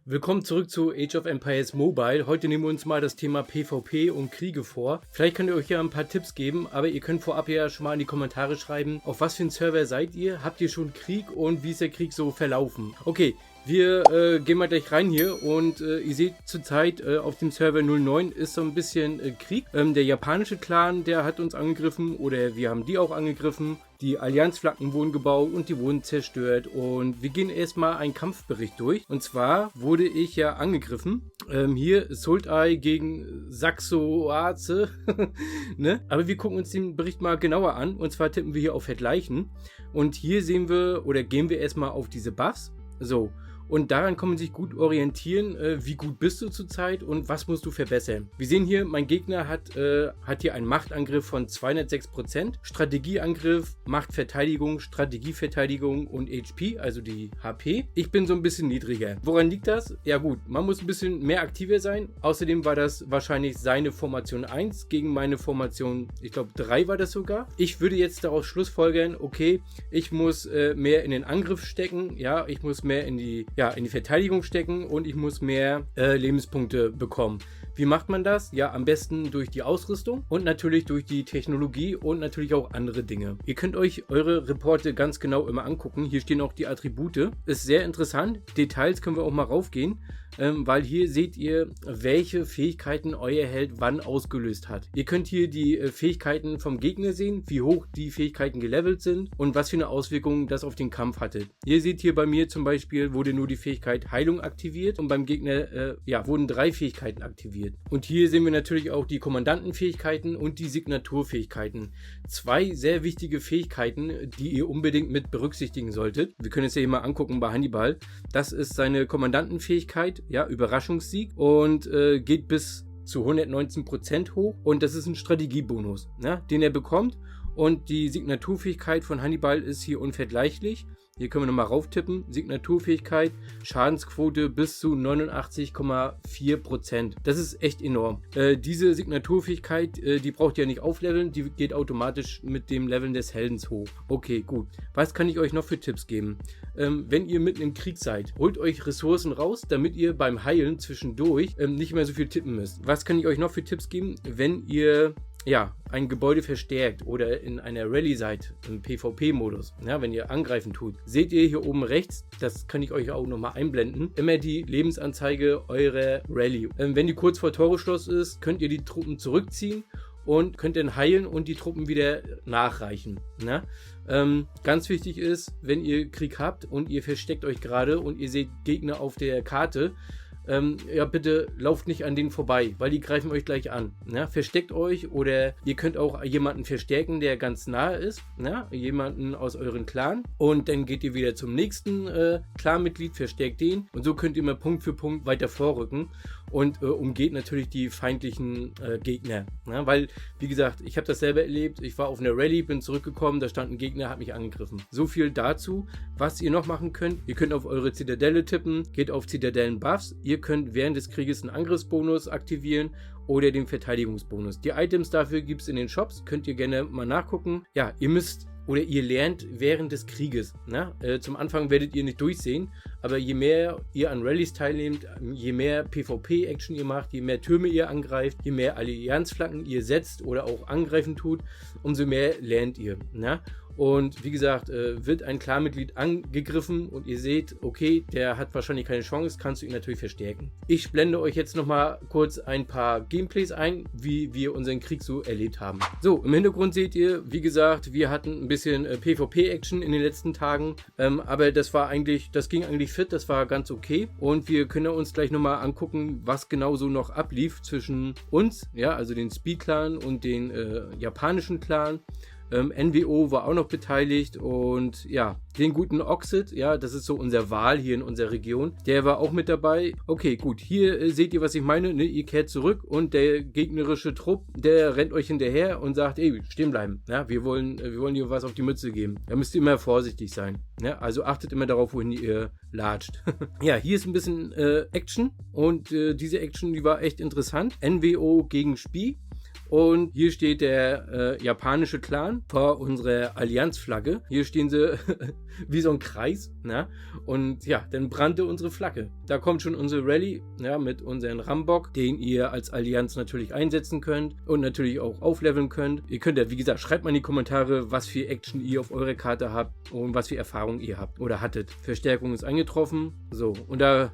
Willkommen zurück zu Age of Empires Mobile. Heute nehmen wir uns mal das Thema PvP und Kriege vor. Vielleicht könnt ihr euch ja ein paar Tipps geben, aber ihr könnt vorab ja schon mal in die Kommentare schreiben, auf was für ein Server seid ihr? Habt ihr schon Krieg und wie ist der Krieg so verlaufen? Okay, wir gehen mal gleich rein hier und ihr seht zurzeit auf dem Server 09 ist so ein bisschen Krieg. Der japanische Clan, der hat uns angegriffen oder wir haben die auch angegriffen. Die Allianzflaggen wurden gebaut und die wurden zerstört. Und wir gehen erstmal einen Kampfbericht durch. Und zwar wurde ich ja angegriffen. Hier Sultai gegen Saxoaze. Ne? Aber wir gucken uns den Bericht mal genauer an. Und zwar tippen wir hier auf Vergleichen. Und hier sehen wir oder gehen wir erstmal auf diese Buffs. So. Und daran kann man sich gut orientieren, wie gut bist du zurzeit und was musst du verbessern. Wir sehen hier, mein Gegner hat hier einen Machtangriff von 206%, Strategieangriff, Machtverteidigung, Strategieverteidigung und HP, also die HP. Ich bin so ein bisschen niedriger. Woran liegt das? Ja gut, man muss ein bisschen mehr aktiver sein. Außerdem war das wahrscheinlich seine Formation 1 gegen meine Formation, ich glaube 3 war das sogar. Ich würde jetzt daraus schlussfolgern, okay, ich muss mehr in den Angriff stecken, ja, ich muss mehr in die Verteidigung stecken und ich muss mehr Lebenspunkte bekommen. Wie macht man das? Ja, am besten durch die Ausrüstung und natürlich durch die Technologie und natürlich auch andere Dinge. Ihr könnt euch eure Reporte ganz genau immer angucken. Hier stehen auch die Attribute. Ist sehr interessant. Details können wir auch mal raufgehen, weil hier seht ihr, welche Fähigkeiten euer Held wann ausgelöst hat. Ihr könnt hier die Fähigkeiten vom Gegner sehen, wie hoch die Fähigkeiten gelevelt sind und was für eine Auswirkung das auf den Kampf hatte. Ihr seht hier bei mir zum Beispiel, wurde nur die Fähigkeit Heilung aktiviert und beim Gegner wurden 3 Fähigkeiten aktiviert. Und hier sehen wir natürlich auch die Kommandantenfähigkeiten und die Signaturfähigkeiten. 2 sehr wichtige Fähigkeiten, die ihr unbedingt mit berücksichtigen solltet. Wir können es ja hier mal angucken bei Hannibal. Das ist seine Kommandantenfähigkeit, ja, Überraschungssieg und geht bis zu 119% hoch und das ist ein Strategiebonus, ne, den er bekommt. Und die Signaturfähigkeit von Hannibal ist hier unvergleichlich. Hier können wir nochmal rauftippen. Signaturfähigkeit, Schadensquote bis zu 89,4%. Das ist echt enorm. Diese Signaturfähigkeit, die braucht ihr nicht aufleveln, die geht automatisch mit dem Leveln des Heldens hoch. Okay, gut. Was kann ich euch noch für Tipps geben? Wenn ihr mitten im Krieg seid, holt euch Ressourcen raus, damit ihr beim Heilen zwischendurch nicht mehr so viel tippen müsst. Was kann ich euch noch für Tipps geben? Wenn ihr ein Gebäude verstärkt oder in einer Rallye seid, im PvP-Modus, ja, wenn ihr angreifen tut, seht ihr hier oben rechts, das kann ich euch auch nochmal einblenden, immer die Lebensanzeige eurer Rallye. Wenn die kurz vor Toreschluss ist, könnt ihr die Truppen zurückziehen und könnt dann heilen und die Truppen wieder nachreichen. Ne? Ganz wichtig ist, wenn ihr Krieg habt und ihr versteckt euch gerade und ihr seht Gegner auf der Karte, bitte lauft nicht an denen vorbei, weil die greifen euch gleich an. Ne? Versteckt euch oder ihr könnt auch jemanden verstärken, der ganz nahe ist, ne? Jemanden aus euren Clan und dann geht ihr wieder zum nächsten Clanmitglied, verstärkt den und so könnt ihr mal Punkt für Punkt weiter vorrücken und umgeht natürlich die feindlichen Gegner. Ne? Weil, wie gesagt, ich habe das selber erlebt, ich war auf einer Rallye, bin zurückgekommen, da stand ein Gegner, hat mich angegriffen. So viel dazu. Was ihr noch machen könnt, ihr könnt auf eure Zitadelle tippen, geht auf Zitadellen-Buffs, ihr könnt während des Krieges einen Angriffsbonus aktivieren oder den Verteidigungsbonus. Die Items dafür gibt es in den Shops, könnt ihr gerne mal nachgucken. Ja, ihr müsst oder ihr lernt während des Krieges. Ne? Zum Anfang werdet ihr nicht durchsehen, aber je mehr ihr an Rallyes teilnehmt, je mehr PvP-Action ihr macht, je mehr Türme ihr angreift, je mehr Allianzflanken ihr setzt oder auch angreifen tut, umso mehr lernt ihr. Ne? Und wie gesagt, wird ein Clanmitglied angegriffen und ihr seht, okay, der hat wahrscheinlich keine Chance, kannst du ihn natürlich verstärken. Ich blende euch jetzt nochmal kurz ein paar Gameplays ein, wie wir unseren Krieg so erlebt haben. So, im Hintergrund seht ihr, wie gesagt, wir hatten ein bisschen PvP-Action in den letzten Tagen, aber das ging eigentlich fit, das war ganz okay. Und wir können uns gleich nochmal angucken, was genau so noch ablief zwischen uns, ja, also den Speed-Clan und den japanischen Clan. NWO war auch noch beteiligt und ja, den guten Oxid, ja, das ist so unser Wal hier in unserer Region, der war auch mit dabei. Okay, gut, hier seht ihr, was ich meine, ne? Ihr kehrt zurück und der gegnerische Trupp, der rennt euch hinterher und sagt, ey, stehen bleiben, ja, wir wollen dir was auf die Mütze geben. Da müsst ihr immer vorsichtig sein, ja, also achtet immer darauf, wohin ihr latscht. Ja, hier ist ein bisschen Action und diese Action, die war echt interessant. NWO gegen Spie. Und hier steht der japanische Clan vor unserer Allianzflagge. Hier stehen sie wie so ein Kreis. Ne? Und ja, dann brannte unsere Flagge. Da kommt schon unsere Rallye, ja, mit unserem Rambock, den ihr als Allianz natürlich einsetzen könnt und natürlich auch aufleveln könnt. Ihr könnt ja, wie gesagt, schreibt mal in die Kommentare, was für Action ihr auf eurer Karte habt und was für Erfahrungen ihr habt oder hattet. Verstärkung ist eingetroffen. So, und da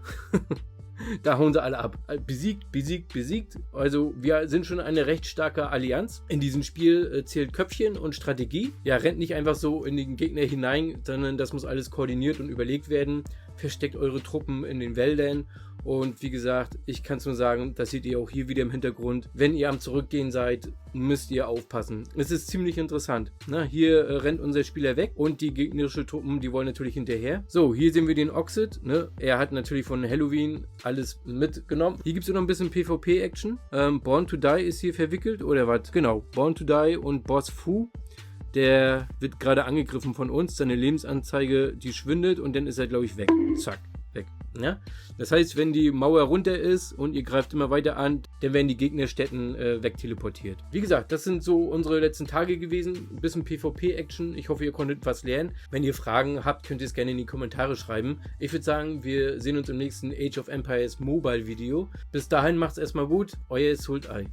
da hauen sie alle ab. Besiegt, besiegt, besiegt. Also wir sind schon eine recht starke Allianz. In diesem Spiel zählt Köpfchen und Strategie. Ja, rennt nicht einfach so in den Gegner hinein, sondern das muss alles koordiniert und überlegt werden. Versteckt eure Truppen in den Wäldern. Und wie gesagt, ich kann es nur sagen, das seht ihr auch hier wieder im Hintergrund. Wenn ihr am Zurückgehen seid, müsst ihr aufpassen. Es ist ziemlich interessant. Na, hier rennt unser Spieler weg und die gegnerischen Truppen, die wollen natürlich hinterher. So, hier sehen wir den Oxid. Ne? Er hat natürlich von Halloween alles mitgenommen. Hier gibt es noch ein bisschen PvP-Action. Born to Die ist hier verwickelt oder was? Genau, Born to Die und Boss Fu. Der wird gerade angegriffen von uns. Seine Lebensanzeige, die schwindet und dann ist er, glaube ich, weg. Zack. Weg. Ja? Das heißt, wenn die Mauer runter ist und ihr greift immer weiter an, dann werden die Gegnerstätten wegteleportiert. Wie gesagt, das sind so unsere letzten Tage gewesen. Ein bisschen PvP-Action. Ich hoffe, ihr konntet was lernen. Wenn ihr Fragen habt, könnt ihr es gerne in die Kommentare schreiben. Ich würde sagen, wir sehen uns im nächsten Age of Empires Mobile Video. Bis dahin macht's erstmal gut. Euer Sultai.